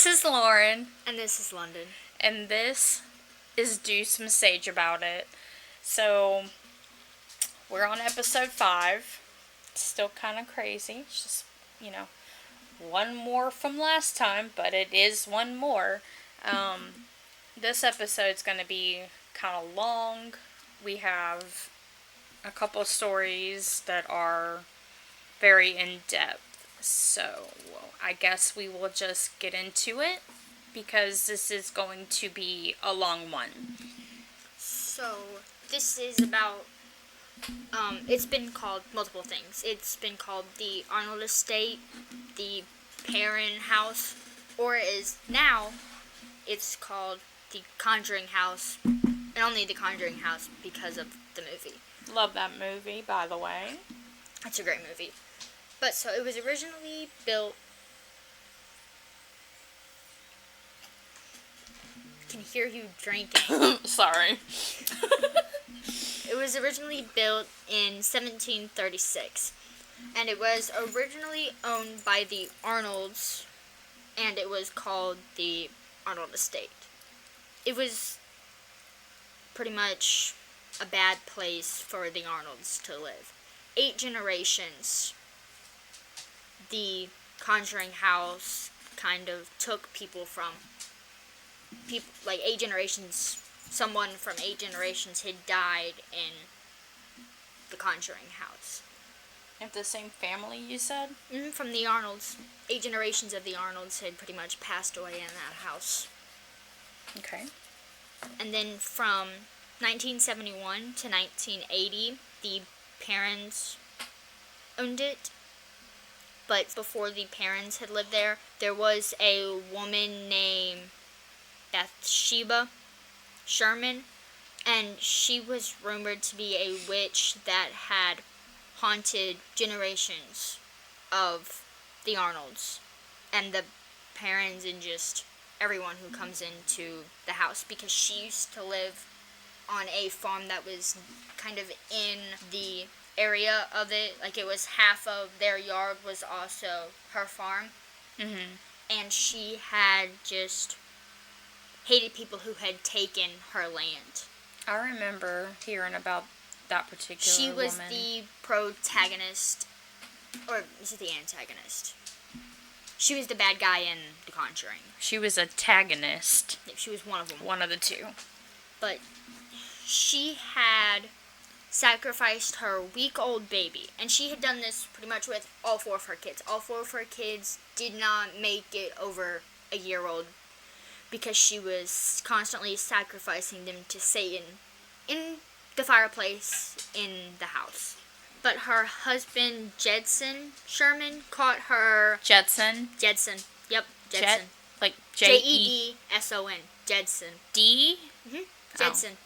This is Lauren. And this is London. And this is Do Some Sage About It. So, we're on episode 5. It's still kind of crazy. It's just, one more from last time, but it is one more. This episode's going to be kind of long. We have a couple stories that are very in-depth. So, I guess we will just get into it, because this is going to be a long one. So, this is about, it's been called multiple things. It's been called the Arnold Estate, the Perron House, or it's called the Conjuring House, and only the Conjuring House because of the movie. Love that movie, by the way. It's a great movie. But, so, it was originally built... I can hear you drinking. Sorry. It was originally built in 1736. And it was originally owned by the Arnolds, and it was called the Arnold Estate. It was pretty much a bad place for the Arnolds to live. 8 generations, the Conjuring House kind of took people from, like 8 generations, someone from 8 generations had died in the Conjuring House. If the same family, you said? From the Arnolds. 8 generations of the Arnolds had pretty much passed away in that house. Okay. And then from 1971 to 1980, the Perrons owned it. But before the Perrons had lived there, there was a woman named Bathsheba Sherman, and she was rumored to be a witch that had haunted generations of the Arnolds and the Perrons and just everyone who comes into the house, because she used to live on a farm that was kind of in the area of it. Like, it was half of their yard was also her farm. And she had just hated people who had taken her land. I remember hearing about that particular She was woman. the protagonist, or is it the antagonist? She was the bad guy in The Conjuring. She was a antagonist. Yeah, she was one of them. One of the two. But she had sacrificed her week-old baby, and she had done this pretty much with all 4 of her kids. All 4 of her kids did not make it over a year old because she was constantly sacrificing them to Satan in the fireplace in the house. But her husband, Jedson Sherman, caught her... Jedson? Yep, Jedson. Like Jedson. Jedson. D? Jedson.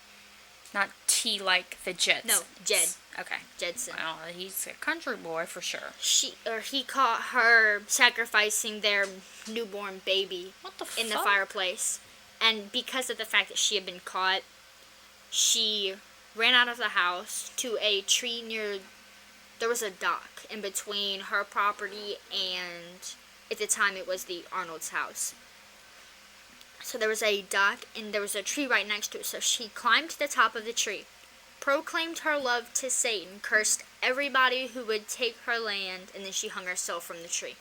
Not T like the Jets. No, Jed. Okay. Jedson. Well, he's a country boy for sure. He caught her sacrificing their newborn baby in the fireplace. And because of the fact that she had been caught, she ran out of the house to a tree near... There was a dock in between her property and, at the time, it was the Arnold's house. So there was a dock, and there was a tree right next to it. So she climbed to the top of the tree, proclaimed her love to Satan, cursed everybody who would take her land, and then she hung herself from the tree.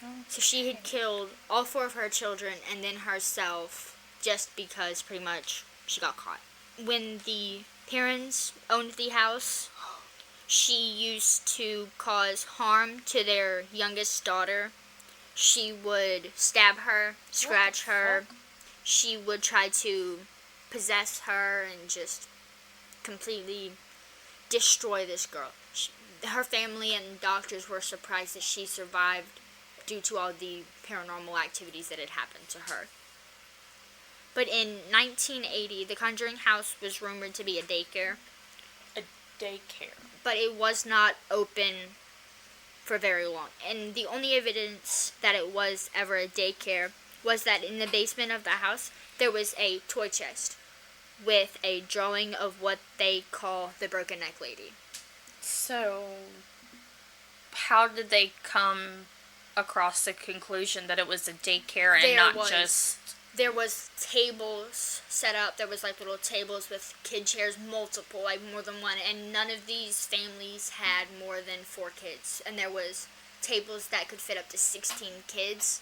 Okay. So she had killed all 4 of her children, and then herself, just because, pretty much, she got caught. When the parents owned the house, she used to cause harm to their youngest daughter. She would stab her, scratch her. She would try to possess her and just completely destroy this girl. Her family and doctors were surprised that she survived due to all the paranormal activities that had happened to her. But in 1980, the Conjuring House was rumored to be a daycare. A daycare. But it was not open for very long. And the only evidence that it was ever a daycare was that in the basement of the house, there was a toy chest with a drawing of what they call the Broken Neck Lady. So, how did they come across the conclusion that it was a daycare and There was tables set up. There was like little tables with kid chairs, multiple, like more than one. And none of these families had more than 4 kids. And there was tables that could fit up to 16 kids.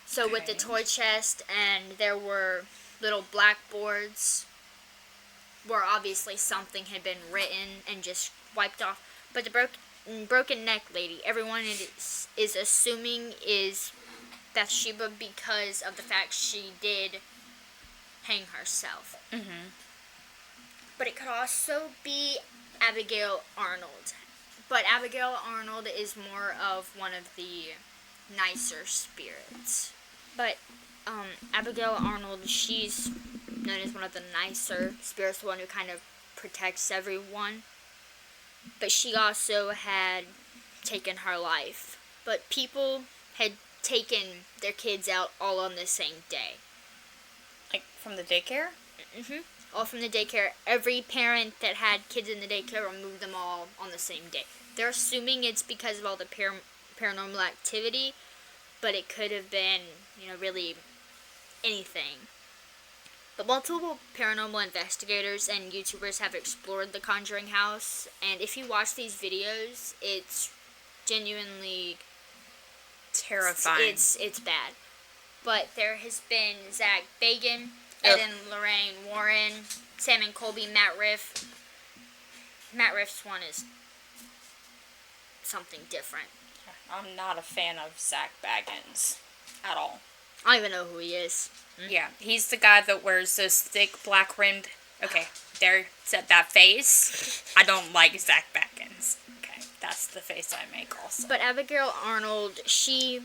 So with the toy chest, and there were little blackboards where obviously something had been written and just wiped off. But the broken neck lady, everyone is assuming is Bathsheba because of the fact she did hang herself. Mm-hmm. But it could also be Abigail Arnold. But Abigail Arnold is more of one of the nicer spirits. But Abigail Arnold, she's known as one of the nicer spirits, the one who kind of protects everyone. But she also had taken her life. But people had taken their kids out all on the same day. Like from the daycare? Mm-hmm. All from the daycare. Every parent that had kids in the daycare removed them all on the same day. They're assuming it's because of all the paranormal activity, but it could have been, really anything. But multiple paranormal investigators and YouTubers have explored the Conjuring House, and if you watch these videos, it's genuinely terrifying. It's bad. But there has been Zach Bagan, Ed and Lorraine Warren, Sam and Colby, Matt Riff. Matt Riff's one is something different. I'm not a fan of Zach Baggins at all. I don't even know who he is. Yeah, he's the guy that wears those thick black rimmed. Okay, there said that face. I don't like Zach Baggins. Okay, that's the face I make also. But Abigail Arnold, she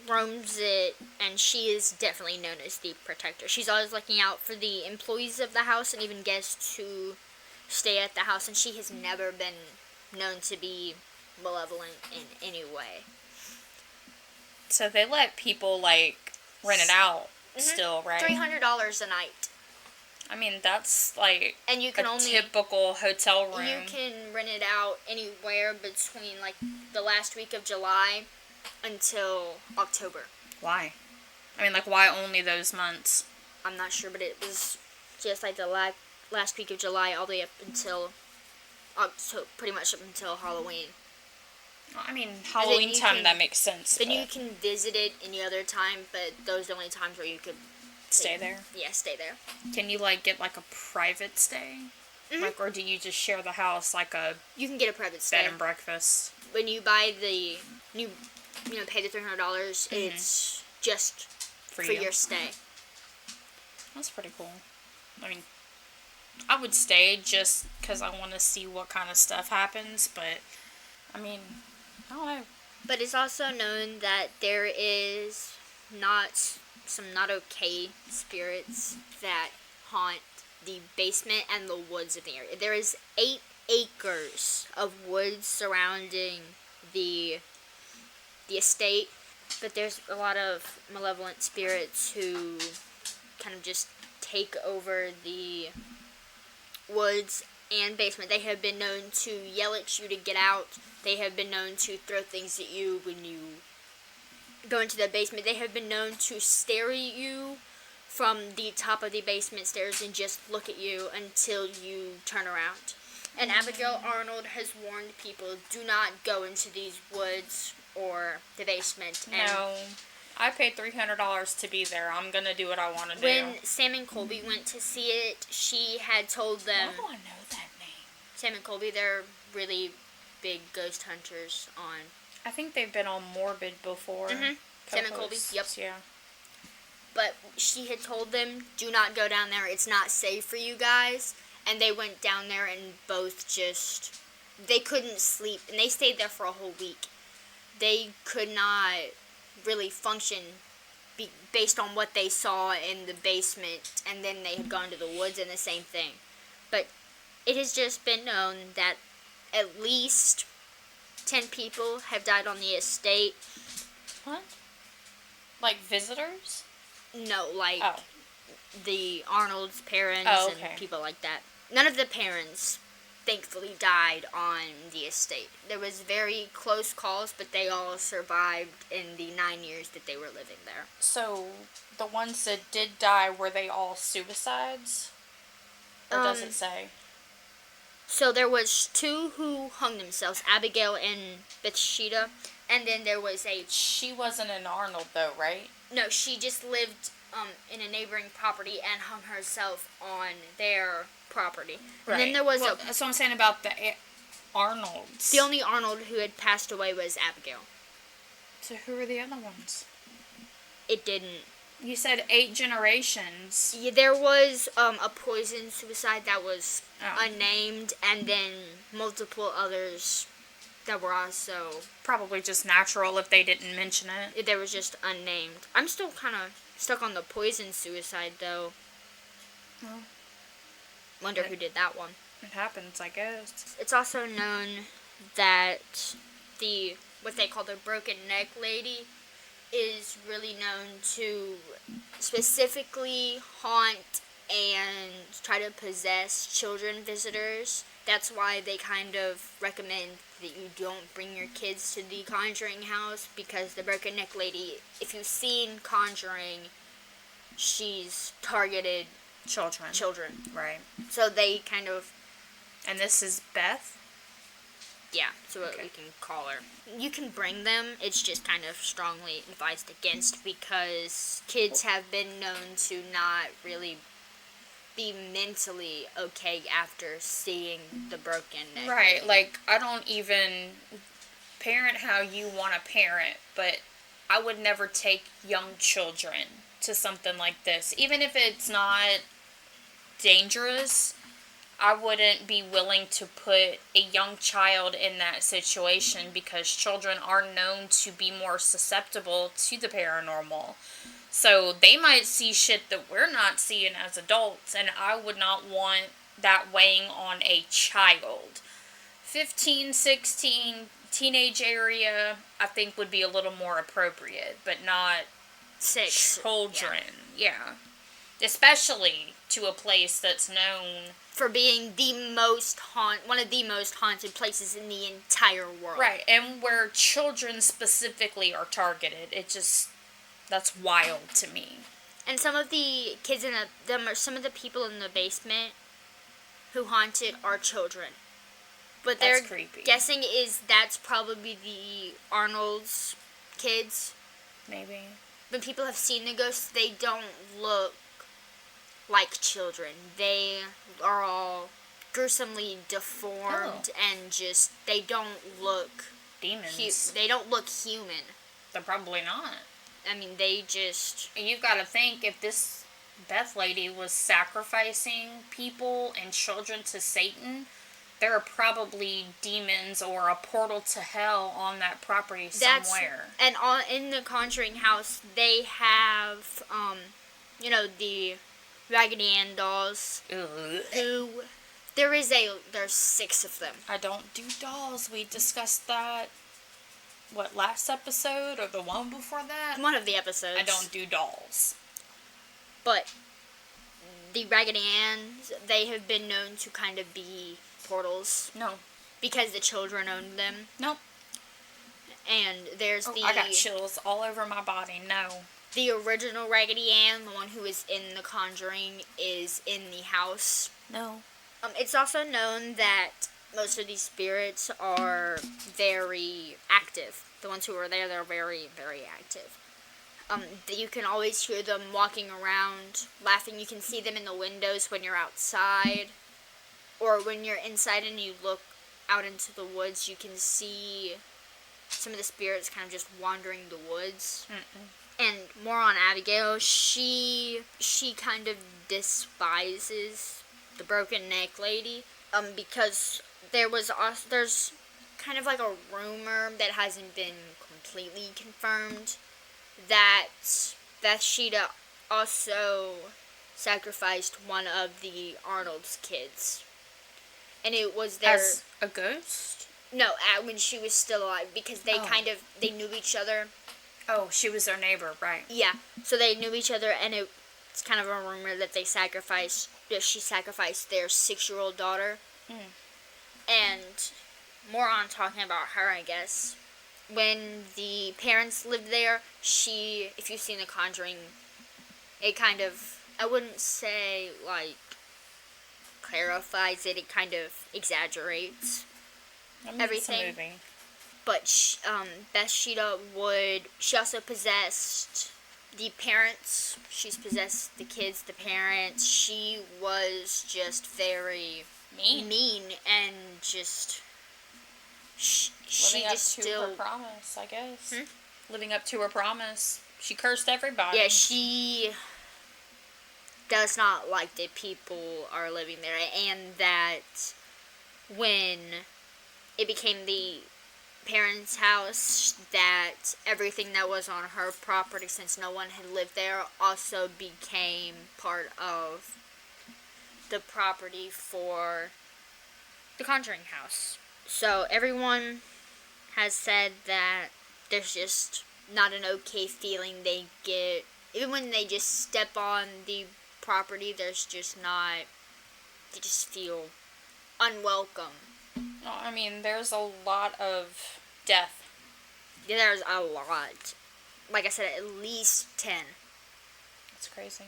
roams it, and she is definitely known as the protector. She's always looking out for the employees of the house and even guests who stay at the house, and she has never been known to be malevolent in any way. So they let people, rent it out still, right? $300 a night. I mean, that's, and you can typical hotel room. You can rent it out anywhere between, the last week of July until October. Why? I mean, why only those months? I'm not sure, but it was just, the last week of July all the way up until October, pretty much up until Halloween. I mean, Halloween time, that makes sense. Then you can visit it any other time, but those are the only times where you could stay there? Yeah, stay there. Can you, get, a private stay? Mm-hmm. Or do you just share the house, You can get a private stay. bed and breakfast? When you buy pay the $300, it's just for your stay. That's pretty cool. I mean, I would stay just because I want to see what kind of stuff happens, but, I mean, I don't know. But it's also known that there is some not okay spirits that haunt the basement and the woods of the area. There is 8 acres of woods surrounding the estate, but there's a lot of malevolent spirits who kind of just take over the woods and basement. They have been known to yell at you to get out. They have been known to throw things at you when you go into the basement. They have been known to stare at you from the top of the basement stairs and just look at you until you turn around. And Abigail Arnold has warned people, do not go into these woods or the basement. And no. I paid $300 to be there. I'm going to do what I want to do. When Sam and Colby went to see it, she had told them... Why do I know that name? Sam and Colby, they're really big ghost hunters on... I think they've been on Morbid before. Mm-hmm. Sam and Colby, yep. Yeah. But she had told them, do not go down there. It's not safe for you guys. And they went down there and both just... They couldn't sleep. And they stayed there for a whole week. They could not really function based on what they saw in the basement, and then they had gone to the woods and the same thing. But it has just been known that at least 10 people have died on the estate. What? Like visitors? No, Oh. the Arnold's parents Oh, okay. and people like that. None of the parents thankfully died on the estate. There was very close calls, but they all survived in the 9 years that they were living there. So, the ones that did die, were they all suicides? Or does it say? So there was 2 who hung themselves, Abigail and Bathsheba, and then there was a... She wasn't an Arnold, though, right? No, she just lived in a neighboring property and hung herself on their property. Right. And then there was that's what I'm saying about the Arnolds. The only Arnold who had passed away was Abigail. So who are the other ones? It didn't. You said 8 generations. Yeah, there was a poison suicide that was unnamed, and then multiple others that were also... Probably just natural if they didn't mention it. They were just unnamed. I'm still kind of stuck on the poison suicide, though. Well, wonder who did that one. It happens, I guess. It's also known that what they call the broken neck lady is really known to specifically haunt and try to possess children visitors. That's why they kind of recommend that you don't bring your kids to the Conjuring house, because the broken neck lady, if you've seen Conjuring, she's targeted children. Right. So they kind of... And this is Beth? Yeah, so what we can call her. You can bring them, it's just kind of strongly advised against, because kids have been known to not really be mentally okay after seeing the broken neck. Right, like, I don't even parent how you want to parent, but I would never take young children to something like this. Even if it's not dangerous, I wouldn't be willing to put a young child in that situation, because children are known to be more susceptible to the paranormal. So they might see shit that we're not seeing as adults, and I would not want that weighing on a child. 15, 16, teenage area, I think would be a little more appropriate, but not 6 children. Yeah. Especially to a place that's known for being one of the most haunted places in the entire world. Right, and where children specifically are targeted. That's wild to me. And some of the kids some of the people in the basement who haunt it are children. But That's they're creepy. Guessing that's probably the Arnold's kids. Maybe. When people have seen the ghosts, they don't look like children. They are all gruesomely deformed and just, they don't look... Demons. They don't look human. They're probably not. I mean, they just... And you've got to think, if this Beth lady was sacrificing people and children to Satan, there are probably demons or a portal to hell on that property somewhere. And in the Conjuring house, they have, the Raggedy Ann dolls. Ugh. There's 6 of them. I don't do dolls. We discussed that, last episode or the one before that? One of the episodes. I don't do dolls. But the Raggedy Anns, they have been known to kind of be portals. No. Because the children owned them. Nope. And there's I got chills all over my body. No. The original Raggedy Ann, the one who is in The Conjuring, is in the house. No. It's also known that most of these spirits are very active. The ones who are there, they're very, very active. You can always hear them walking around, laughing. You can see them in the windows when you're outside. Or when you're inside and you look out into the woods, you can see some of the spirits kind of just wandering the woods. Mm-mm. And more on Abigail, she kind of despises the broken neck lady, because there's kind of like a rumor that hasn't been completely confirmed that Bathsheba also sacrificed one of the Arnold's kids. And it was their... As a ghost? No, when she was still alive, because they they knew each other. Oh, she was their neighbor, right. Yeah, so they knew each other, and it's kind of a rumor that she sacrificed their 6-year-old daughter. And more on talking about her, I guess. When the parents lived there, if you've seen The Conjuring, it kind of, I wouldn't say, like, clarifies it, it kind of exaggerates everything. It's a movie. But Bathsheba she also possessed the parents. She's possessed the kids, the parents. She was just very mean and just... Living up to her promise, I guess. Living up to her promise. She cursed everybody. Yeah, she does not like that people are living there, and that when it became the parents' house, that everything that was on her property, since no one had lived there, also became part of the property for the Conjuring house. So everyone has said that there's just not an okay feeling they get. Even when they just step on the property, there's just not... They just feel unwelcome. No, I mean, there's a lot of death. Yeah, there's a lot. Like I said, at least 10. That's crazy.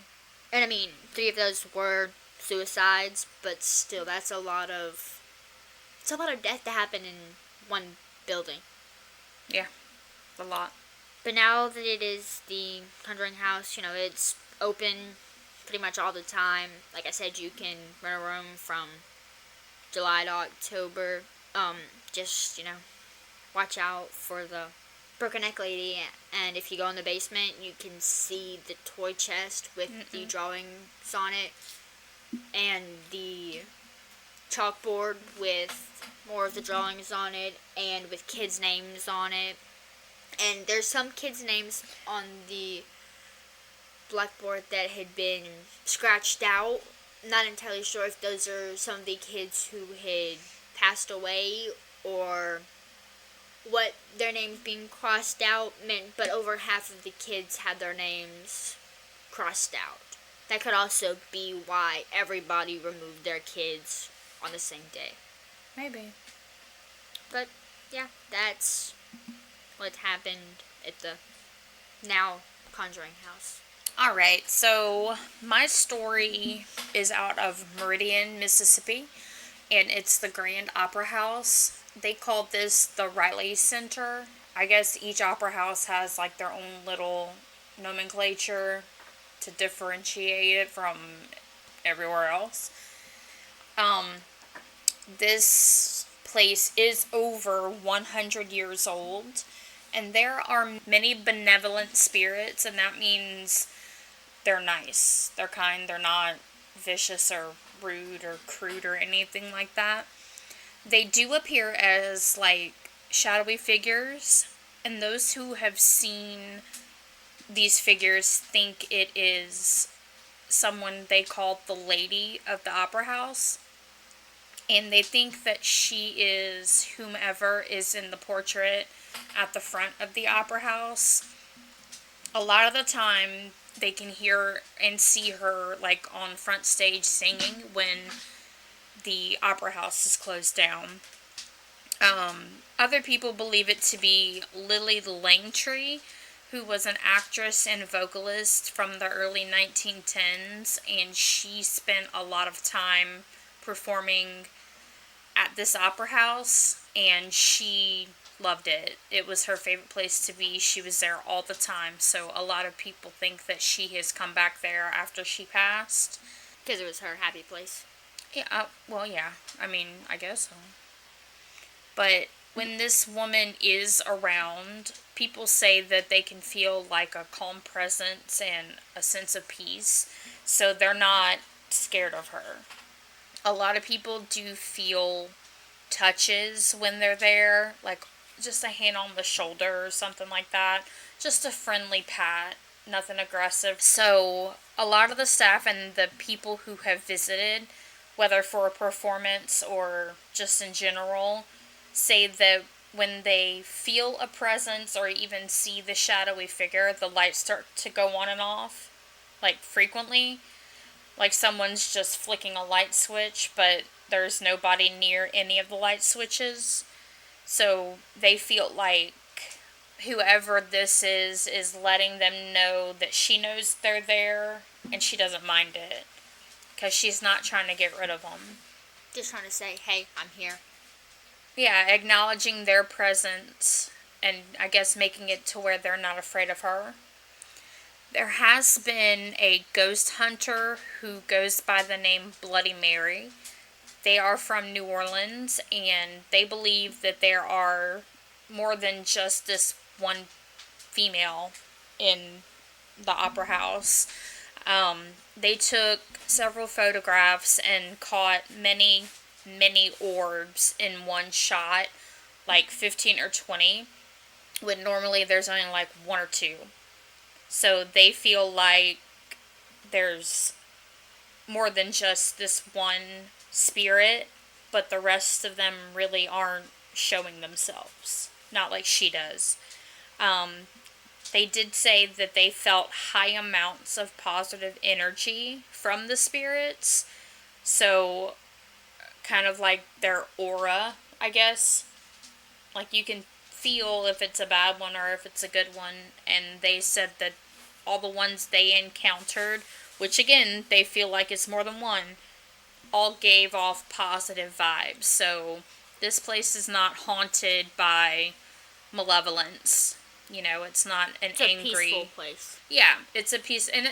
And I mean, 3 of those were suicides, but still, that's a lot of... It's a lot of death to happen in one building. Yeah, a lot. But now that it is the Conjuring house, it's open pretty much all the time. Like I said, you can rent a room from July to October. Just, watch out for the Broken Neck Lady. And if you go in the basement, you can see the toy chest with the drawings on it. And the chalkboard with more of the drawings on it, and with kids' names on it. And there's some kids' names on the blackboard that had been scratched out. Not entirely sure if those are some of the kids who had passed away or what their names being crossed out meant, but over half of the kids had their names crossed out. That could also be why everybody removed their kids on the same day. Maybe. But, yeah, that's what happened at the now Conjuring house. Alright, so my story is out of Meridian, Mississippi, and it's the Grand Opera House. They called this the Riley Center. I guess each opera house has like their own little nomenclature to differentiate it from everywhere else. This place is over 100 years old, and there are many benevolent spirits, and that means they're nice, they're kind, they're not vicious or rude or crude or anything like that. They do appear as like shadowy figures, and those who have seen these figures think it is someone they call the Lady of the Opera House. And they think that she is whomever is in the portrait at the front of the opera house. A lot of the time, they can hear and see her like on front stage singing when the opera house is closed down. Other people believe it to be Lily Langtry, who was an actress and vocalist from the early 1910s, and she spent a lot of time performing at this opera house, and she loved it. It was her favorite place to be. She was there all the time, so a lot of people think that she has come back there after she passed. Because it was her happy place. Yeah, well, yeah. I mean, I guess so. But when this woman is around, people say that they can feel like a calm presence and a sense of peace, so they're not scared of her. A lot of people do feel touches when they're there, like just a hand on the shoulder or something like that. Just a friendly pat, nothing aggressive. So a lot of the staff and the people who have visited, whether for a performance or just in general, say that when they feel a presence or even see the shadowy figure, the lights start to go on and off, like frequently. Like someone's just flicking a light switch, but there's nobody near any of the light switches. So they feel like whoever this is letting them know that she knows they're there and she doesn't mind it. Because she's not trying to get rid of them. Just trying to say, hey, I'm here. Yeah, acknowledging their presence and I guess making it to where they're not afraid of her. There has been a ghost hunter who goes by the name Bloody Mary. They are from New Orleans, and they believe that there are more than just this one female in the Opera House. They took several photographs and caught many, many orbs in one shot, like 15 or 20, when normally there's only like one or two. So they feel like there's more than just this one spirit, but the rest of them really aren't showing themselves. Not like she does. They did say that they felt high amounts of positive energy from the spirits. So, kind of like their aura, I guess. Like you can feel if it's a bad one or if it's a good one. And they said that all the ones they encountered, which again, they feel like it's more than one, all gave off positive vibes. So, this place is not haunted by malevolence. You know, it's not It's angry. a peaceful place. Yeah, it's a peace, and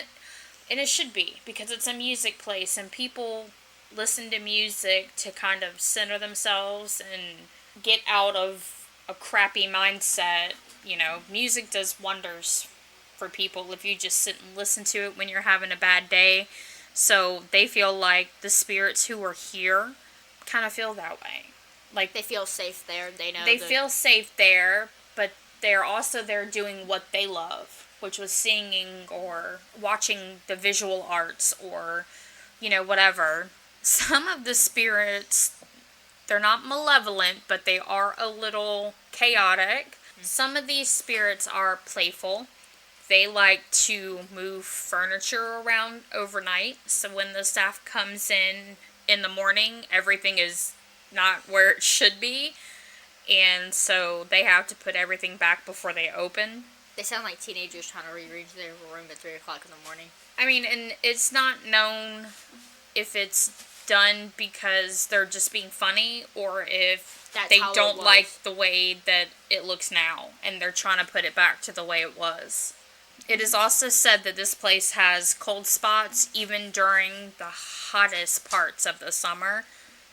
it should be, because it's a music place, and people listen to music to kind of center themselves and get out of a crappy mindset. You know, music does wonders for people if you just sit and listen to it when you're having a bad day. So they feel like the spirits who are here kind of feel that way. Like They feel safe there. They know. they feel safe there, but they're also there doing what they love, which was singing or watching the visual arts or, you know, whatever. Some of the spirits, they're not malevolent, but they are a little chaotic. Some of these spirits are playful. They like to move furniture around overnight, so when the staff comes in the morning, everything is not where it should be. And so they have to put everything back before they open. They sound like teenagers trying to rearrange their room at 3 o'clock in the morning. I mean, and it's not known if it's done because they're just being funny or if they don't like the way that it looks now and they're trying to put it back to the way it was. It is also said that this place has cold spots even during the hottest parts of the summer.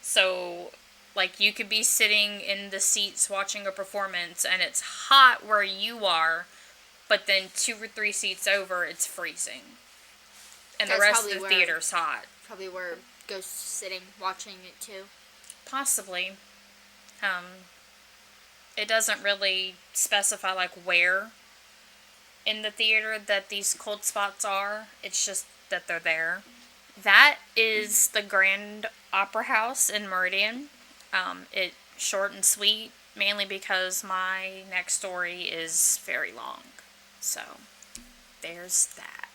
So, like, you could be sitting in the seats watching a performance and it's hot where you are, but then 2 or 3 seats over, it's freezing. And the rest of the theater's hot. Probably where ghosts sitting, watching it too. Possibly. It doesn't really specify, like, where in the theater that these cold spots are. It's just that they're there. That is the Grand Opera House in Meridian. It's short and sweet, mainly because my next story is very long. So, there's that.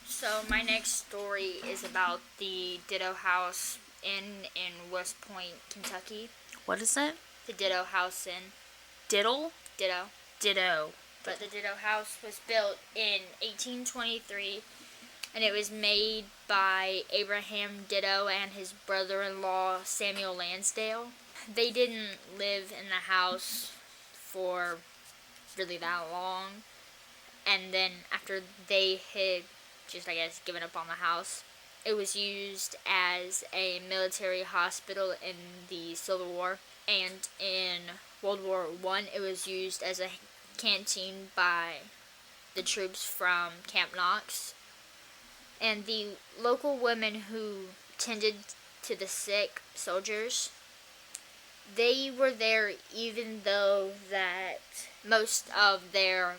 So, my next story is about the Ditto House Inn in West Point, Kentucky. What is it? The Ditto House Inn. Diddle? Ditto. Ditto. But the Ditto House was built in 1823, and it was made by Abraham Ditto and his brother-in-law Samuel Lansdale. They didn't live in the house for really that long, and then after they had just, I guess, given up on the house, it was used as a military hospital in the Civil War, and in World War I, it was used as a canteen by the troops from Camp Knox. And the local women who tended to the sick soldiers, they were there even though that most of their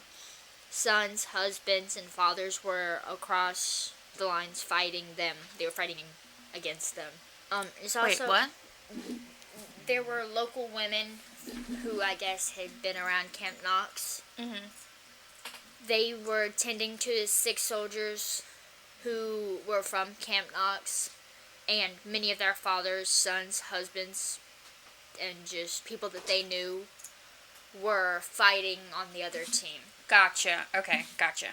sons, husbands, and fathers were across the lines fighting them. They were fighting against them. It's also, Wait, what? There were local women who I guess had been around Camp Knox. Mm-hmm. They were tending to the sick soldiers who were from Camp Knox, and many of their fathers, sons, husbands, and just people that they knew were fighting on the other team. Gotcha. Okay, gotcha.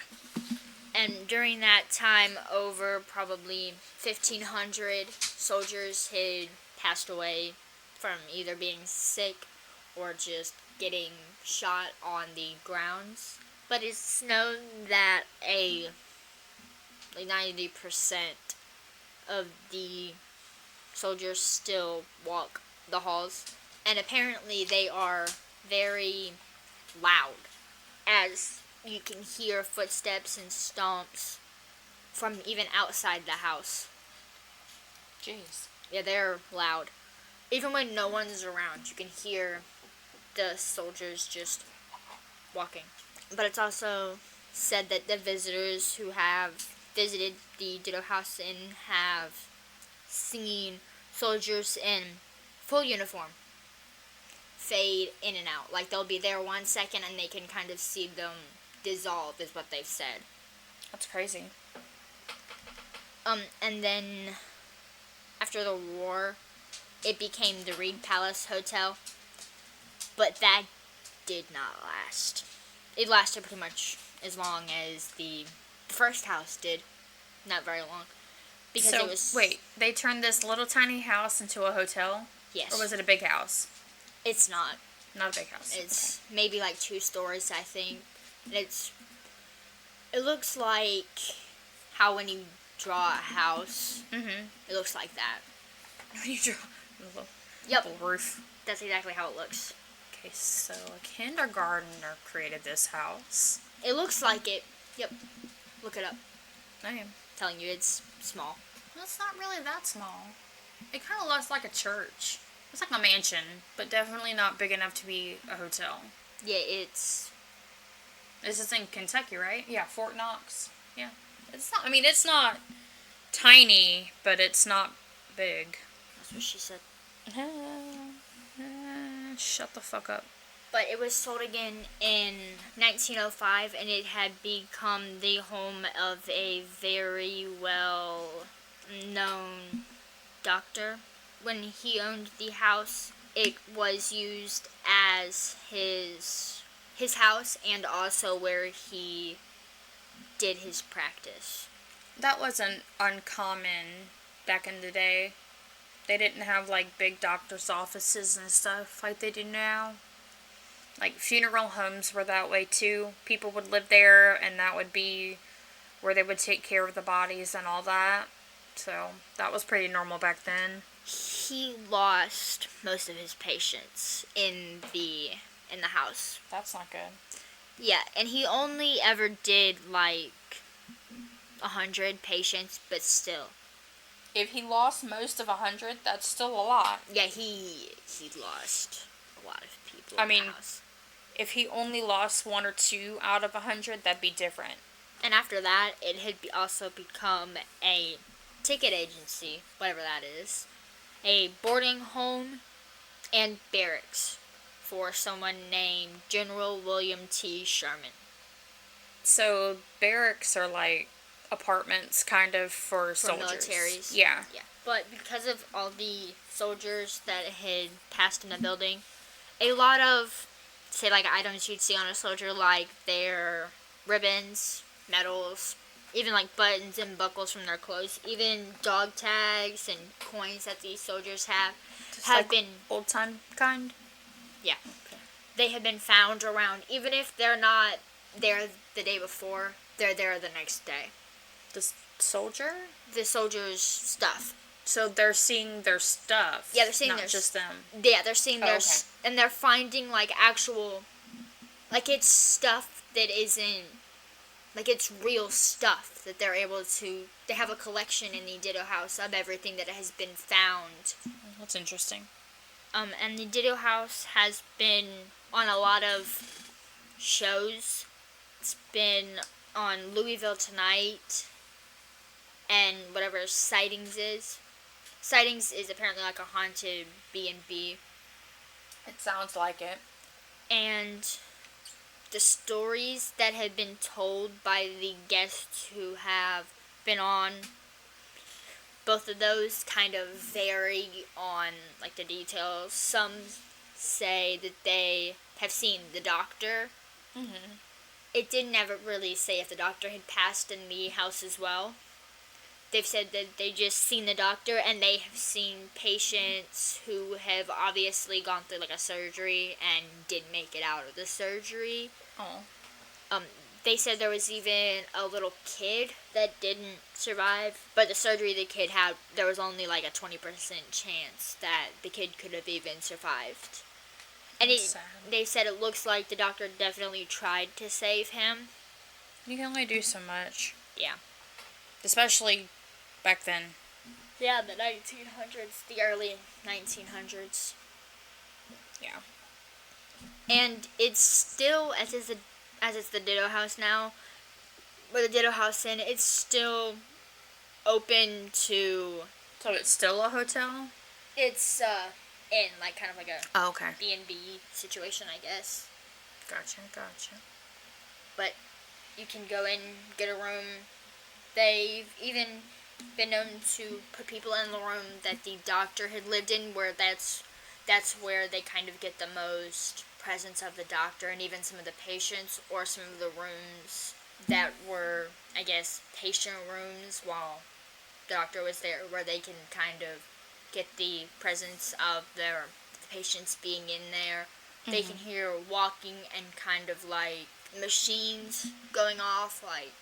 And during that time, over probably 1,500 soldiers had passed away from either being sick or just getting shot on the grounds. But it's known that like 90% of the soldiers still walk the halls. And apparently they are very loud, as you can hear footsteps and stomps from even outside the house. Jeez. Yeah, they're loud. Even when no one's around, you can hear the soldiers just walking. But it's also said that the visitors who have visited the Ditto House and have seen soldiers in full uniform fade in and out. Like, they'll be there 1 second and they can kind of see them dissolve, is what they've said. That's crazy. And then after the war, it became the Reed Palace Hotel, but that did not last. It lasted pretty much as long as the first house did. Not very long. Because so, it was... wait, they turned this little tiny house into a hotel? Yes. Or was it a big house? It's not. Not a big house. It's maybe like 2 stories, I think. And it looks like how when you draw a house, it looks like that. When you draw a Yep. little roof. That's exactly how it looks. Okay, so a kindergartner created this house. It looks like it. Yep. Look it up. I am. Telling you, it's small. Well, it's not really that small. It kind of looks like a church. It's like a mansion, but definitely not big enough to be a hotel. Yeah, it's... This is in Kentucky, right? Yeah, Fort Knox. Yeah. It's not, I mean, it's not tiny, but it's not big. That's what she said. Shut the fuck up. But it was sold again in 1905, and it had become the home of a very well-known doctor. When he owned the house, it was used as his house and also where he did his practice. That wasn't uncommon back in the day. They didn't have, like, big doctor's offices and stuff like they do now. Like, funeral homes were that way, too. People would live there, and that would be where they would take care of the bodies and all that. So, that was pretty normal back then. He lost most of his patients in the house. That's not good. Yeah, and he only ever did, like, 100 patients, but still. If he lost most of 100, that's still a lot. Yeah, he lost a lot of people I in mean, the house. If he only lost 1 or 2 out of 100, that'd be different. And after that, it had also become a ticket agency, whatever that is, a boarding home, and barracks for someone named General William T. Sherman. So, barracks are like apartments, kind of, for soldiers. Militaries. Yeah. Yeah. But because of all the soldiers that had passed in the building, a lot of, say, like, items you'd see on a soldier, like their ribbons, medals, even, like, buttons and buckles from their clothes, even dog tags and coins that these soldiers have Like been... old-time kind? Yeah. They have been found around, even if they're not there the day before, they're there the next day. The soldier? The soldiers' stuff. So they're seeing their stuff. Yeah, they're seeing not their... just them. Yeah, they're seeing their... okay. And they're finding, like, actual... Like, it's stuff that isn't... Like, it's real stuff that they're able to... They have a collection in the Ditto House of everything that has been found. That's interesting. And the Ditto House has been on a lot of shows. It's been on Louisville Tonight and whatever Sightings is. Sightings is apparently like a haunted B&B. It sounds like it. And the stories that have been told by the guests who have been on. Both of those kind of vary on like the details. Some say that they have seen the doctor. Mm-hmm. It didn't ever really say if the doctor had passed in the house as well. They've said that they just seen the doctor, and they have seen patients who have obviously gone through like a surgery and didn't make it out of the surgery. Oh. They said there was even a little kid that didn't survive, but the surgery the kid had, there was only like a 20% chance that the kid could have even survived. And they said it looks like the doctor definitely tried to save him. You can only do so much. Yeah. Especially back then. Yeah, the 1900s, the early 1900s. Yeah. And it's still, as it's the Ditto House now, with the Ditto House in, it's still open to... So it's still a hotel? It's, in, like, kind of like a Oh, okay. B&B situation, I guess. Gotcha. But you can go in, get a room. They've even been known to put people in the room that the doctor had lived in, where that's where they kind of get the most presence of the doctor, and even some of the patients, or some of the rooms that were, I guess, patient rooms while the doctor was there, where they can kind of get the presence of the patients being in there. Mm-hmm. They can hear walking and kind of like machines going off, like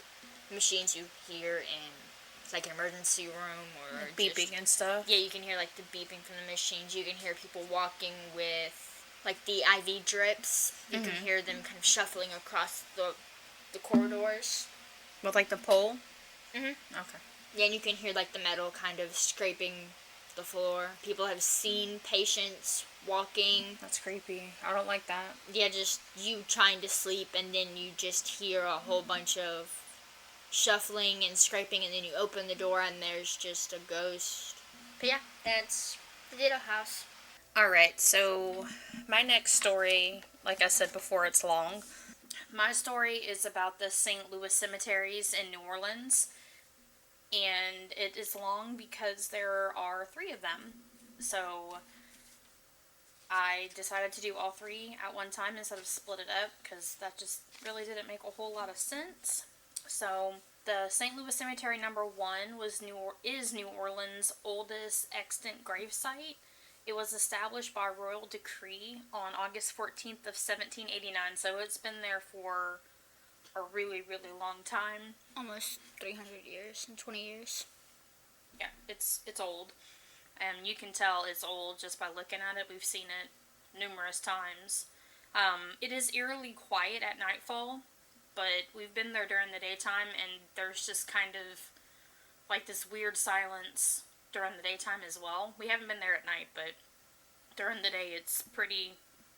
machines you hear in like an emergency room, or like beeping and stuff. Yeah, you can hear like the beeping from the machines. You can hear people walking with like the IV drips. You can hear them kind of shuffling across the corridors. With like the pole? Mhm. Okay. Yeah, and you can hear like the metal kind of scraping the floor. People have seen patients walking. That's creepy. I don't like that. Yeah, just you trying to sleep, and then you just hear a whole bunch of shuffling and scraping, and then you open the door and there's just a ghost. But yeah, that's the Ditto House. Alright, so my next story, like I said before, it's long. My story is about the St. Louis cemeteries in New Orleans. And it is long because there are 3 of them. So I decided to do all 3 at one time instead of split it up, because that just really didn't make a whole lot of sense. So the St. Louis Cemetery number 1 is New Orleans' oldest extant gravesite. It was established by royal decree on August 14th of 1789, so it's been there for a really, really long time. Almost 300 years and 20 years. Yeah, it's old. And you can tell it's old just by looking at it. We've seen it numerous times. It is eerily quiet at nightfall, but we've been there during the daytime, and there's just kind of like this weird silence during the daytime as well. We haven't been there at night, but during the day it's pretty,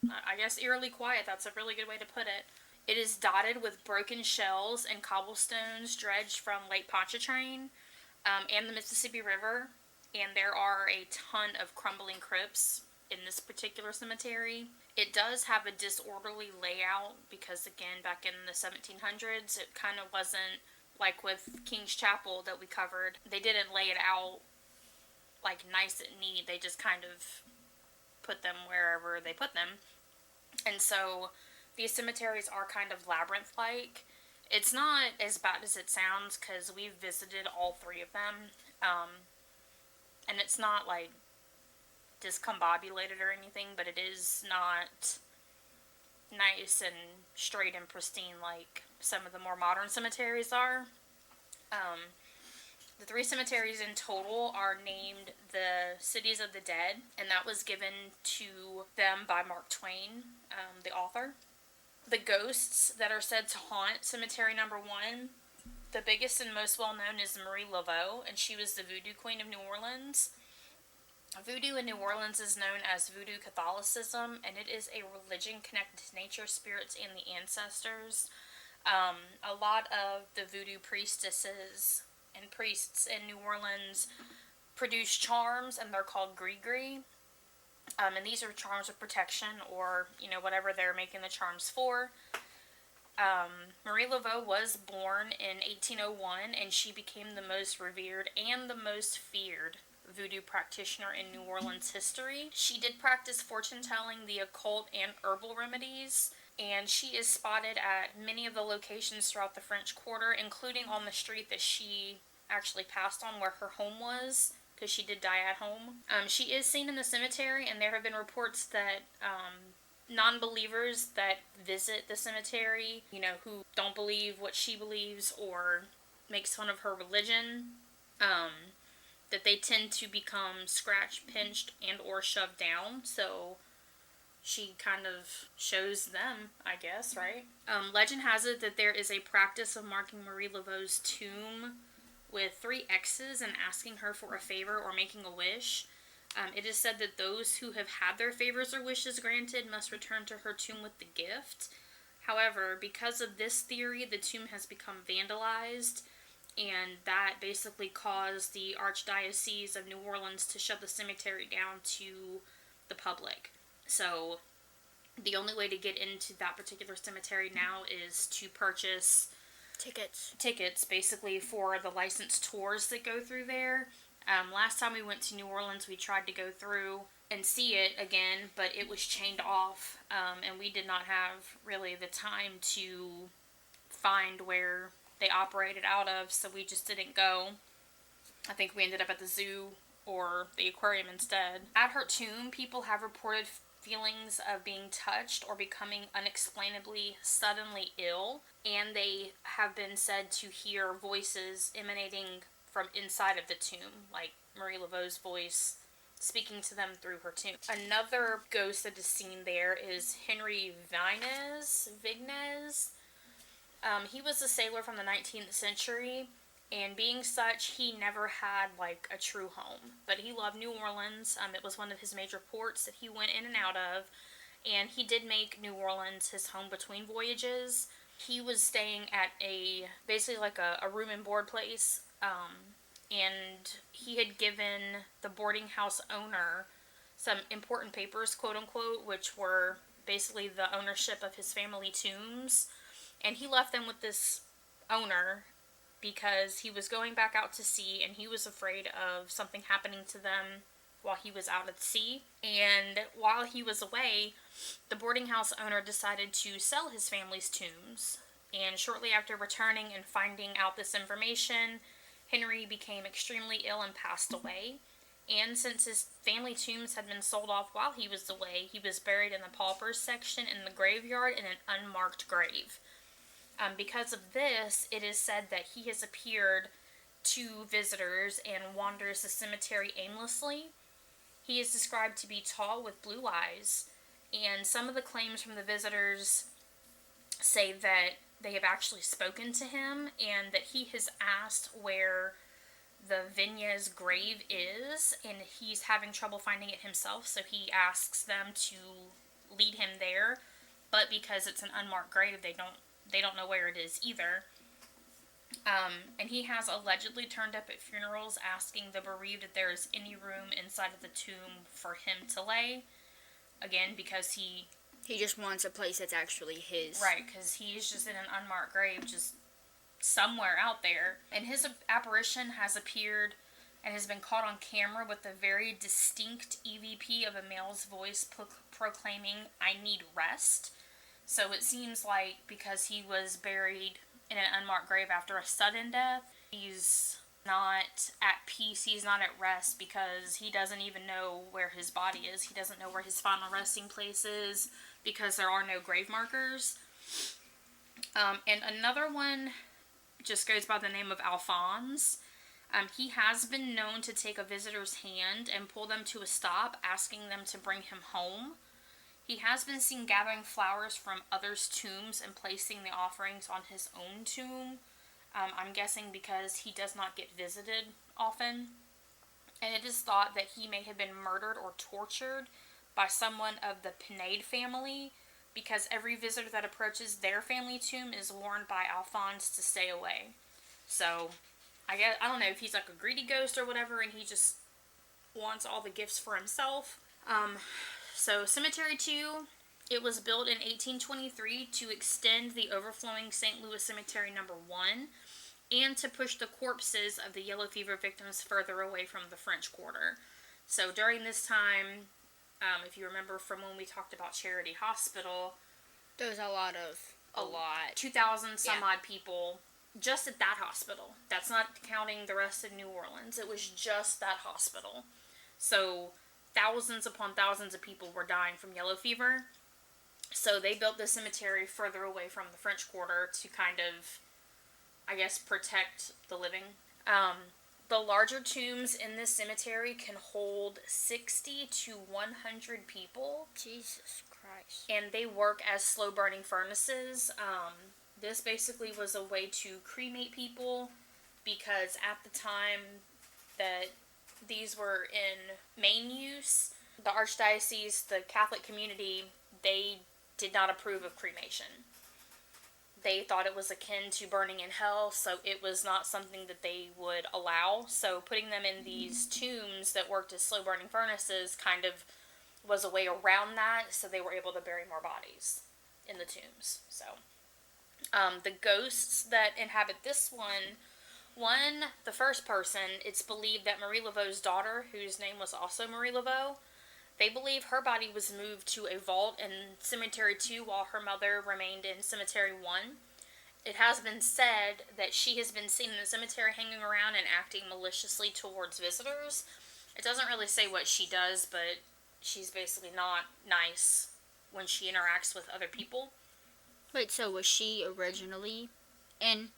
I guess, eerily quiet. That's a really good way to put it. It is dotted with broken shells and cobblestones dredged from Lake Pontchartrain and the Mississippi River, and there are a ton of crumbling crypts in this particular cemetery. It does have a disorderly layout because, again, back in the 1700s, it kind of wasn't like with King's Chapel that we covered. They didn't lay it out like nice and neat. They just kind of put them wherever they put them. And so these cemeteries are kind of labyrinth-like. It's not as bad as it sounds, because we've visited all 3 of them. And it's not like discombobulated or anything, but it is not nice and straight and pristine like some of the more modern cemeteries are. The 3 cemeteries in total are named the Cities of the Dead, and that was given to them by Mark Twain, the author. The ghosts that are said to haunt cemetery number 1, the biggest and most well-known is Marie Laveau, and she was the voodoo queen of New Orleans. Voodoo in New Orleans is known as voodoo Catholicism, and it is a religion connected to nature, spirits, and the ancestors. A lot of the voodoo priestesses and priests in New Orleans produce charms, and they're called gris-gris. And these are charms of protection, or, whatever they're making the charms for. Marie Laveau was born in 1801, and she became the most revered and the most feared voodoo practitioner in New Orleans history. She did practice fortune telling, the occult, and herbal remedies, and she is spotted at many of the locations throughout the French Quarter, including on the street that she actually passed on where her home was, because she did die at home. She is seen in the cemetery, and there have been reports that non-believers that visit the cemetery, who don't believe what she believes or makes fun of her religion, that they tend to become scratched, pinched, and or shoved down. So she kind of shows them, I guess, right? Legend has it that there is a practice of marking Marie Laveau's tomb with 3 X's and asking her for a favor or making a wish. It is said that those who have had their favors or wishes granted must return to her tomb with the gift. However, because of this theory, the tomb has become vandalized, and that basically caused the Archdiocese of New Orleans to shut the cemetery down to the public. So the only way to get into that particular cemetery now is to purchase tickets basically for the licensed tours that go through there. Last time we went to New Orleans, we tried to go through and see it again, but it was chained off, and we did not have really the time to find where they operated out of, so we just didn't go. I think we ended up at the zoo or the aquarium instead. At her tomb, people have reported feelings of being touched or becoming unexplainably suddenly ill, and they have been said to hear voices emanating from inside of the tomb, like Marie Laveau's voice speaking to them through her tomb. Another ghost that is seen there is Henry Vignes. He was a sailor from the 19th century, and being such, he never had a true home. But he loved New Orleans. It was one of his major ports that he went in and out of, and he did make New Orleans his home between voyages. He was staying at basically a room and board place, and he had given the boarding house owner some important papers, quote unquote, which were basically the ownership of his family tombs, and he left them with this owner because he was going back out to sea and he was afraid of something happening to them while he was out at sea. And while he was away, the boarding house owner decided to sell his family's tombs, and shortly after returning and finding out this information, Henry became extremely ill and passed away. And since his family tombs had been sold off while he was away, he was buried in the paupers section in the graveyard in an unmarked grave. Because of this, it is said that he has appeared to visitors and wanders the cemetery aimlessly. He is described to be tall with blue eyes, and some of the claims from the visitors say that they have actually spoken to him and that he has asked where the Vignes grave is, and he's having trouble finding it himself, so he asks them to lead him there, but because it's an unmarked grave, they don't know where it is either. And he has allegedly turned up at funerals asking the bereaved if there is any room inside of the tomb for him to lay. Again, because he just wants a place that's actually his. Right, because he's just in an unmarked grave, just somewhere out there. And his apparition has appeared and has been caught on camera with a very distinct EVP of a male's voice proclaiming, "I need rest." So it seems like because he was buried in an unmarked grave after a sudden death, he's not at peace, he's not at rest, because he doesn't even know where his body is. He doesn't know where his final resting place is because there are no grave markers. And another one just goes by the name of Alphonse. He has been known to take a visitor's hand and pull them to a stop, asking them to bring him home. He has been seen gathering flowers from others' tombs and placing the offerings on his own tomb. I'm guessing because he does not get visited often. And it is thought that he may have been murdered or tortured by someone of the Pinade family, because every visitor that approaches their family tomb is warned by Alphonse to stay away. So, I don't know if he's like a greedy ghost or whatever, and he just wants all the gifts for himself. So Cemetery 2 It was built in 1823 to extend the overflowing St. Louis Cemetery number 1 and to push the corpses of the yellow fever victims further away from the French Quarter. So during this time, if you remember from when we talked about Charity Hospital, there was a lot. 2,000 some odd people just at that hospital. That's not counting the rest of New Orleans. It was just that hospital. So thousands upon thousands of people were dying from yellow fever. So they built the cemetery further away from the French Quarter to kind of, I guess, protect the living. The larger tombs in this cemetery can hold 60 to 100 people. Jesus Christ. And they work as slow-burning furnaces. This basically was a way to cremate people because at the time that these were in main use, the Archdiocese, the Catholic community, they did not approve of cremation. They thought it was akin to burning in hell, so it was not something that they would allow. So putting them in these tombs that worked as slow-burning furnaces kind of was a way around that, so they were able to bury more bodies in the tombs. So, the ghosts that inhabit this one, the first person, it's believed that Marie Laveau's daughter, whose name was also Marie Laveau, they believe her body was moved to a vault in Cemetery 2 while her mother remained in Cemetery 1. It has been said that she has been seen in the cemetery hanging around and acting maliciously towards visitors. It doesn't really say what she does, but she's basically not nice when she interacts with other people. Wait, so was she originally in?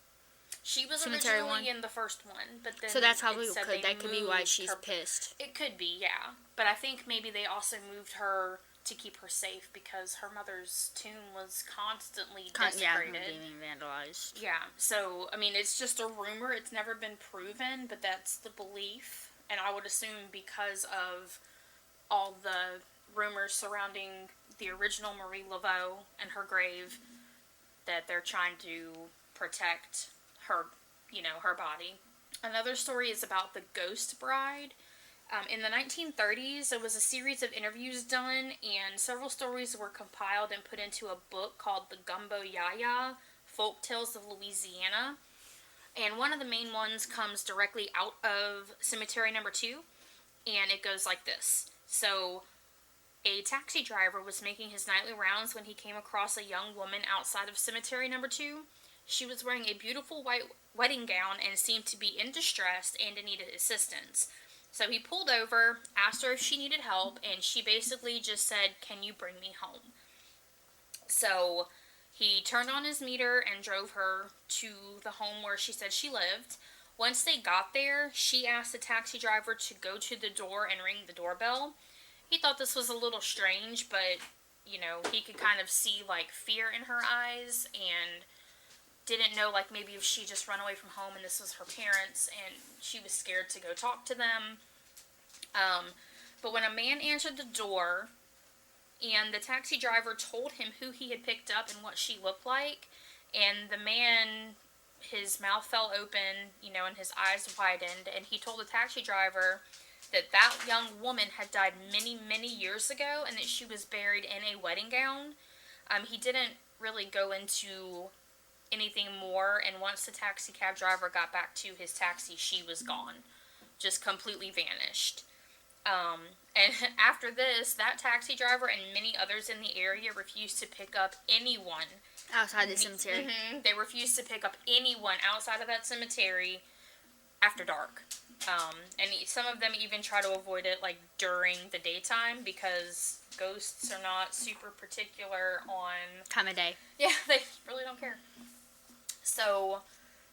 She was Cemetery originally 1? in the first one, but then so that's probably that could be why she's pissed. It could be, yeah. But I think maybe they also moved her to keep her safe because her mother's tomb was constantly desecrated. Yeah, being vandalized. Yeah, so, I mean, it's just a rumor. It's never been proven, but that's the belief. And I would assume because of all the rumors surrounding the original Marie Laveau and her grave that they're trying to protect her, her body. Another story is about the Ghost Bride. In the 1930s, there was a series of interviews done, and several stories were compiled and put into a book called The Gumbo Yaya, Folk Tales of Louisiana. And one of the main ones comes directly out of Cemetery number 2, and it goes like this. So, a taxi driver was making his nightly rounds when he came across a young woman outside of Cemetery number 2. She was wearing a beautiful white wedding gown and seemed to be in distress and needed assistance. So he pulled over, asked her if she needed help, and she basically just said, "Can you bring me home?" So he turned on his meter and drove her to the home where she said she lived. Once they got there, she asked the taxi driver to go to the door and ring the doorbell. He thought this was a little strange, but, he could kind of see, fear in her eyes and didn't know, maybe if she just run away from home and this was her parents and she was scared to go talk to them. But when a man answered the door and the taxi driver told him who he had picked up and what she looked like, and the man, his mouth fell open, and his eyes widened, and he told the taxi driver that young woman had died many, many years ago and that she was buried in a wedding gown. He didn't really go into anything more, and once the taxi cab driver got back to his taxi, she was gone. Just completely vanished. And after this, that taxi driver and many others in the area refused to pick up anyone outside the cemetery. Mm-hmm. They refused to pick up anyone outside of that cemetery after dark. And some of them even try to avoid it, during the daytime, because ghosts are not super particular on time of day. Yeah, they really don't care. So,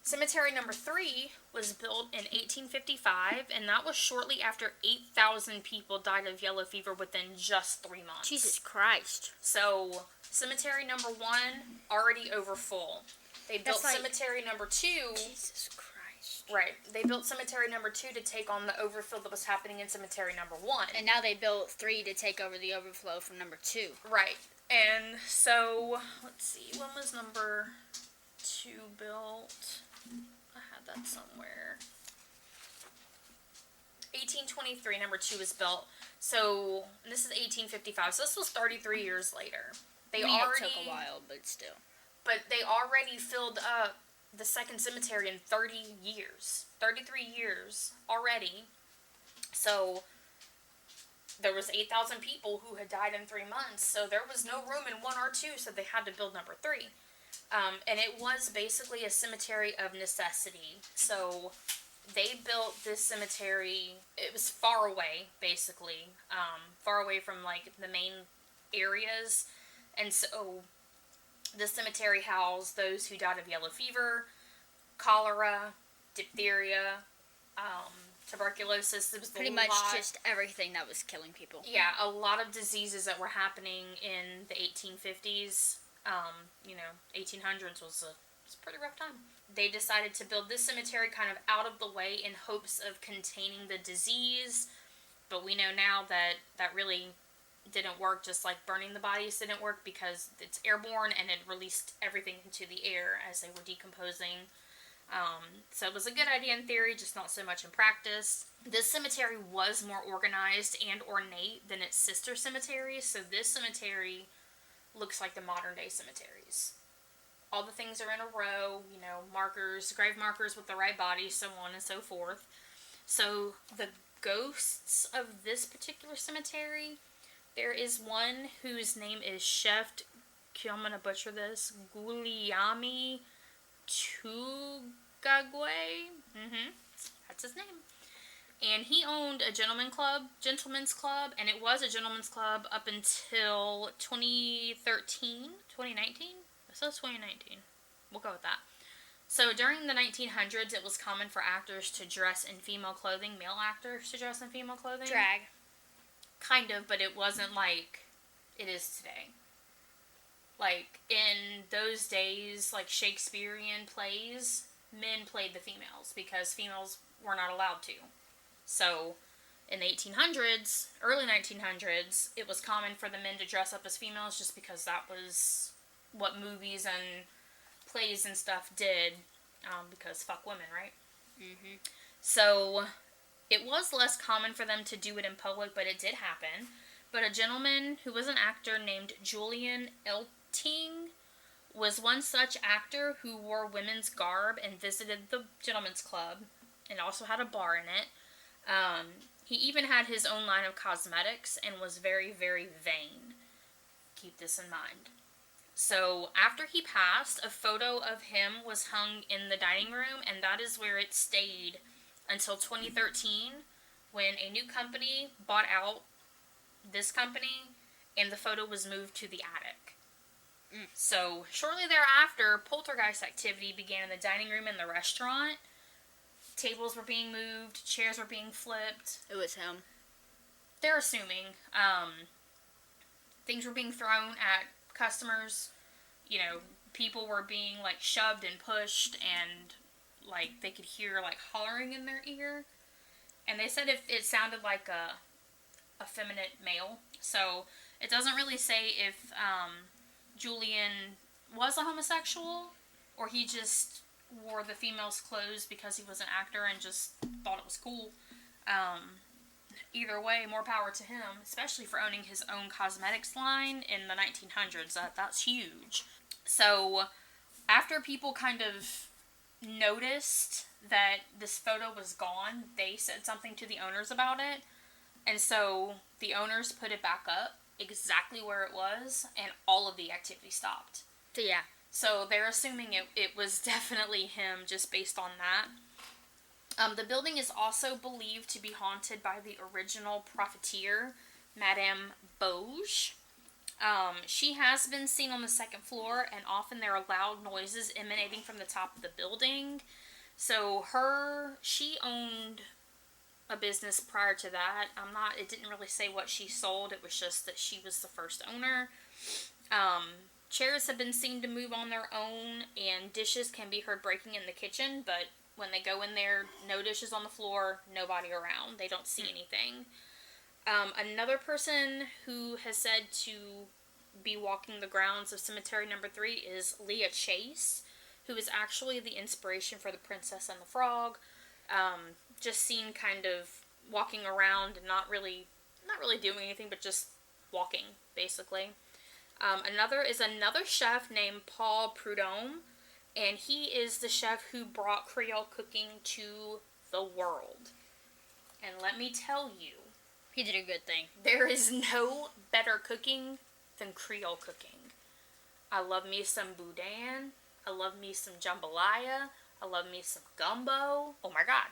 Cemetery number 3 was built in 1855, and that was shortly after 8,000 people died of yellow fever within just 3 months. Jesus Christ. So, Cemetery number 1, already over full. They built Cemetery number 2. Jesus Christ. Right. They built Cemetery number 2 to take on the overfill that was happening in Cemetery number 1. And now they built 3 to take over the overflow from number 2. Right. And so, let's see, when was number 2 built? I had that somewhere. 1823, number 2 was built. So, this is 1855, so this was 33 years later. It took a while, but still. But they already filled up the second cemetery in 30 years. 33 years already. So, there was 8,000 people who had died in 3 months, so there was no room in 1 or 2, so they had to build number 3. And it was basically a cemetery of necessity. So they built this cemetery. It was far away, basically, far away from like the main areas, and so the cemetery housed those who died of yellow fever, cholera, diphtheria, tuberculosis. It was pretty much just everything that was killing people. Yeah, a lot of diseases that were happening in the 1850s. 1800s was a pretty rough time. They decided to build this cemetery kind of out of the way in hopes of containing the disease, but we know now that that really didn't work, just like burning the bodies didn't work, because it's airborne and it released everything into the air as they were decomposing. So it was a good idea in theory, just not so much in practice. This cemetery was more organized and ornate than its sister cemeteries, so this cemetery looks like the modern day cemeteries. All the things are in a row, markers, grave markers with the right body, so on and so forth. So the ghosts of this particular cemetery, there is one whose name is Chef, I'm going to butcher this, Guliami Tugagwe. That's his name. And he owned a gentleman's club, and it was a gentleman's club up until 2019? It says 2019. We'll go with that. So during the 1900s, it was common for actors to dress in female clothing, male actors to dress in female clothing. Drag. Kind of, but it wasn't like it is today. Like, in those days, like Shakespearean plays, men played the females because females were not allowed to. So, in the 1800s, early 1900s, it was common for the men to dress up as females just because that was what movies and plays and stuff did, because fuck women, right? Mm-hmm. So, it was less common for them to do it in public, but it did happen. But a gentleman who was an actor named Julian Elting was one such actor who wore women's garb and visited the gentleman's club and also had a bar in it. He even had his own line of cosmetics and was very, very vain. Keep this in mind. So, after he passed, a photo of him was hung in the dining room, and that is where it stayed until 2013, when a new company bought out this company, and the photo was moved to the attic. So, shortly thereafter, poltergeist activity began in the dining room and the restaurant. Tables were being moved, chairs were being flipped. It was him. They're assuming. Things were being thrown at customers. People were being, like, shoved and pushed, and, like, they could hear, like, hollering in their ear. And they said it sounded like a effeminate male. So, it doesn't really say if Julian was a homosexual, or he just wore the female's clothes because he was an actor and just thought it was cool. Either way, more power to him, especially for owning his own cosmetics line in the 1900s. That's huge. So, after people kind of noticed that this photo was gone, they said something to the owners about it. And so, the owners put it back up exactly where it was, and all of the activity stopped. So, yeah. So, they're assuming it was definitely him just based on that. The building is also believed to be haunted by the original profiteer, Madame Bauge. She has been seen on the second floor, and often there are loud noises emanating from the top of the building. So she owned a business prior to that. It didn't really say what she sold. It was just that she was the first owner. Chairs have been seen to move on their own, and dishes can be heard breaking in the kitchen, but when they go in there, no dishes on the floor, nobody around. They don't see anything. Another person who has said to be walking the grounds of Cemetery Number 3 is Leah Chase, who is actually the inspiration for The Princess and the Frog. Just seen kind of walking around and not really not really doing anything, but just walking, basically. Another chef named Paul Prudhomme, and he is the chef who brought Creole cooking to the world. And let me tell you, he did a good thing. There is no better cooking than Creole cooking. I love me some boudin. I love me some jambalaya. I love me some gumbo. Oh my god.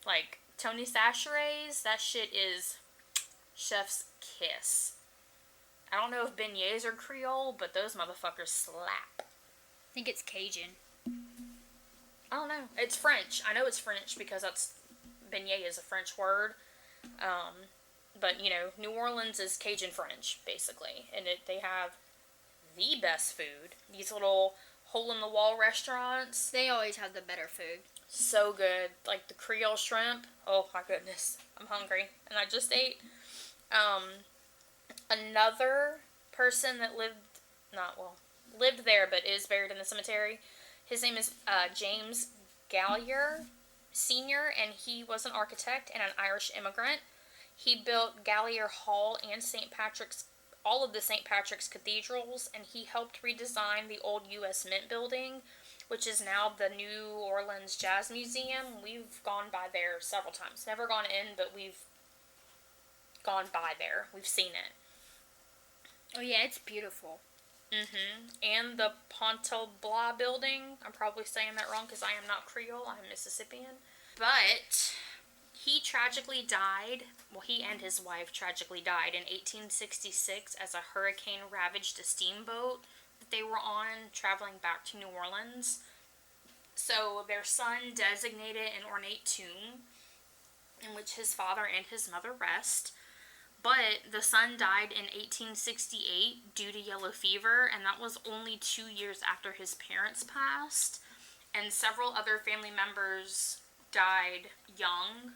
Like, Tony Chachere's, that shit is chef's kiss. I don't know if beignets are Creole, but those motherfuckers slap. I think it's Cajun. I don't know. It's French. I know it's French because beignet is a French word. But, New Orleans is Cajun French, basically. And they have the best food. These little hole-in-the-wall restaurants. They always have the better food. So good. Like the Creole shrimp. Oh, my goodness. I'm hungry. And I just ate. Another person that lived there but is buried in the cemetery. His name is James Gallier Sr., and he was an architect and an Irish immigrant. He built Gallier Hall and all of the St. Patrick's cathedrals, and he helped redesign the old U.S. Mint building, which is now the New Orleans Jazz Museum. We've gone by there several times. Never gone in, but we've gone by there. We've seen it. Oh yeah, it's beautiful. And the Pontalbla building. I'm probably saying that wrong because I am not Creole. I'm Mississippian. But he and his wife tragically died in 1866 as a hurricane ravaged a steamboat that they were on traveling back to New Orleans. So their son designated an ornate tomb in which his father and his mother rest. But the son died in 1868 due to yellow fever, and that was only 2 years after his parents passed. And several other family members died young.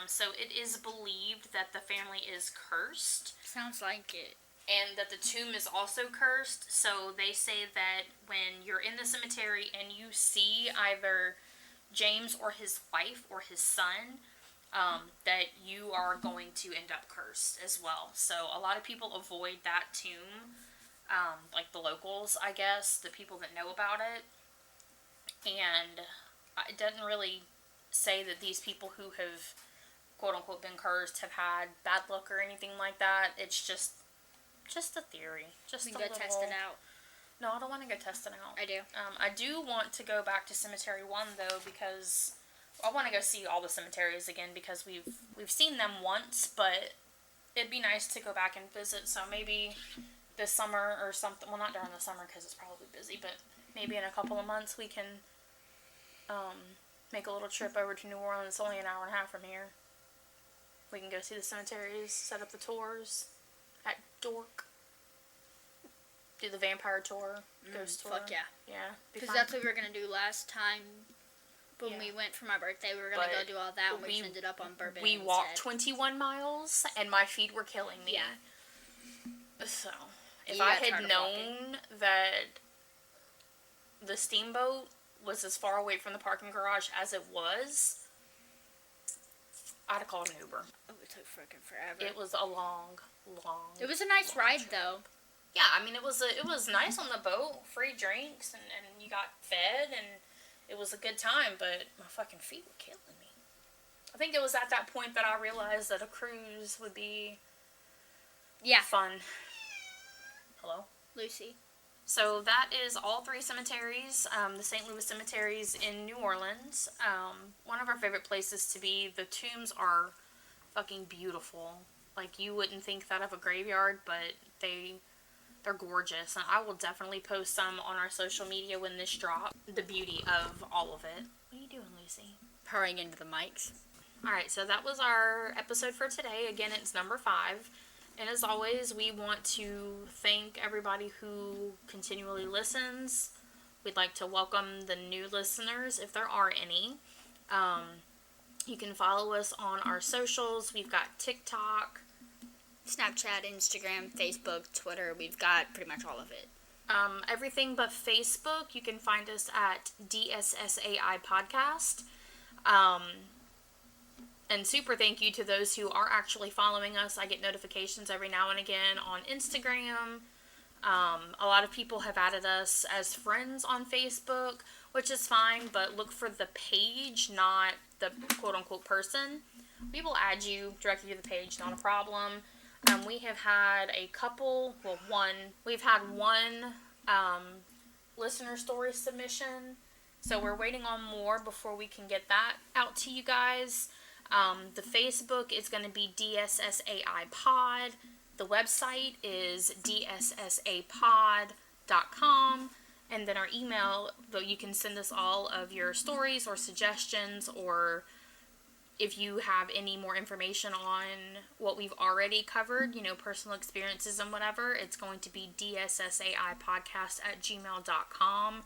So it is believed that the family is cursed. Sounds like it. And that the tomb is also cursed. So they say that when you're in the cemetery and you see either James or his wife or his son, that you are going to end up cursed as well. So a lot of people avoid that tomb, like the locals, I guess, the people that know about it. And it doesn't really say that these people who have, quote-unquote, been cursed have had bad luck or anything like that. It's just a theory. We can go test it out. No, I don't want to go test it out. I do. I do want to go back to Cemetery 1, though, because I want to go see all the cemeteries again because we've seen them once, but it'd be nice to go back and visit. So maybe this summer or something. Well, not during the summer because it's probably busy, but maybe in a couple of months we can make a little trip over to New Orleans. It's only an hour and a half from here. We can go see the cemeteries, set up the tours at Dork. Do the vampire tour, ghost tour. Fuck yeah. Yeah. Because that's what we were going to do last time. When we went for my birthday, we were going to go do all that, and we just ended up on Bourbon. We walked 21 miles, and my feet were killing me. Yeah. So, if I had known that the steamboat was as far away from the parking garage as it was, I'd have called an Uber. Oh, it took freaking forever. It was a long. It was a nice ride, though. Yeah, I mean, it was nice on the boat. Free drinks, and you got fed, and it was a good time, but my fucking feet were killing me. I think it was at that point that I realized that a cruise would be fun. Hello? Lucy. So that is all 3 cemeteries, the St. Louis cemeteries in New Orleans. One of our favorite places to be. The tombs are fucking beautiful. Like, you wouldn't think that of a graveyard, but they're gorgeous, and I will definitely post some on our social media when this drops. The beauty of all of it. What are you doing, Lucy? Purring into the mics. Alright, so that was our episode for today. Again, it's number 5. And as always, we want to thank everybody who continually listens. We'd like to welcome the new listeners, if there are any. You can follow us on our socials. We've got TikTok, Snapchat, Instagram, Facebook, Twitter. We've got pretty much all of it. Everything but Facebook. You can find us at DSSAI Podcast. And super thank you to those who are actually following us. I get notifications every now and again on Instagram. A lot of people have added us as friends on Facebook, which is fine, but look for the page, not the quote-unquote person. We will add you directly to the page, not a problem. We have had we've had one listener story submission, so we're waiting on more before we can get that out to you guys. The Facebook is going to be DSSAI Pod. The website is dssapod.com. And then our email, though, you can send us all of your stories or suggestions, or if you have any more information on what we've already covered, personal experiences and whatever, it's going to be dssaipodcast@gmail.com.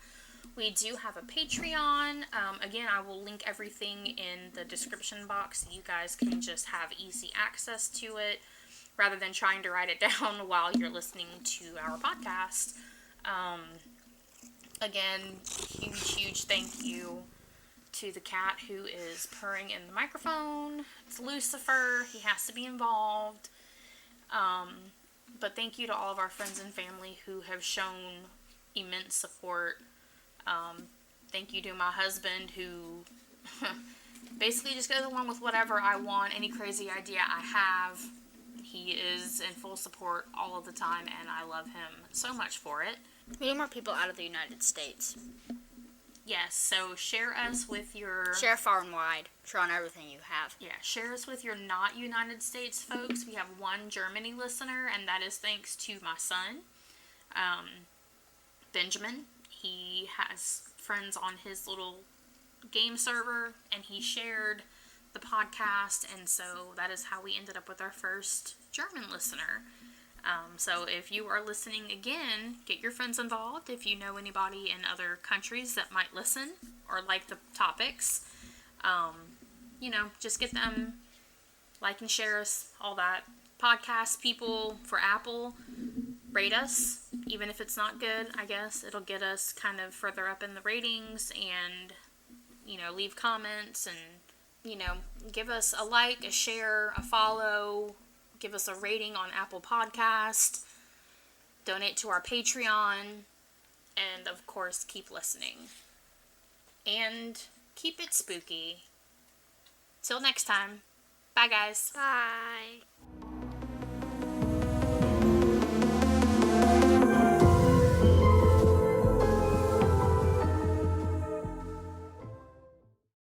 We do have a Patreon. Again, I will link everything in the description box so you guys can just have easy access to it rather than trying to write it down while you're listening to our podcast. Again, huge thank you to the cat who is purring in the microphone. It's Lucifer. He has to be involved. But thank you to all of our friends and family who have shown immense support. Thank you to my husband who basically just goes along with whatever I want, any crazy idea I have. He is in full support all of the time, and I love him so much for it. We need more people out of the United States. Yes, so share us with your... Share far and wide. Share on everything you have. Yeah, share us with your not United States folks. We have one Germany listener, and that is thanks to my son, Benjamin. He has friends on his little game server, and he shared the podcast, and so that is how we ended up with our first German listener. So if you are listening again, get your friends involved. If you know anybody in other countries that might listen or like the topics, just get them, like and share us, all that. Podcast people for Apple, rate us, even if it's not good, I guess. It'll get us kind of further up in the ratings, and, leave comments, and, give us a like, a share, a follow, give us a rating on Apple Podcast, donate to our Patreon, and, of course, keep listening. And keep it spooky. Till next time. Bye, guys. Bye.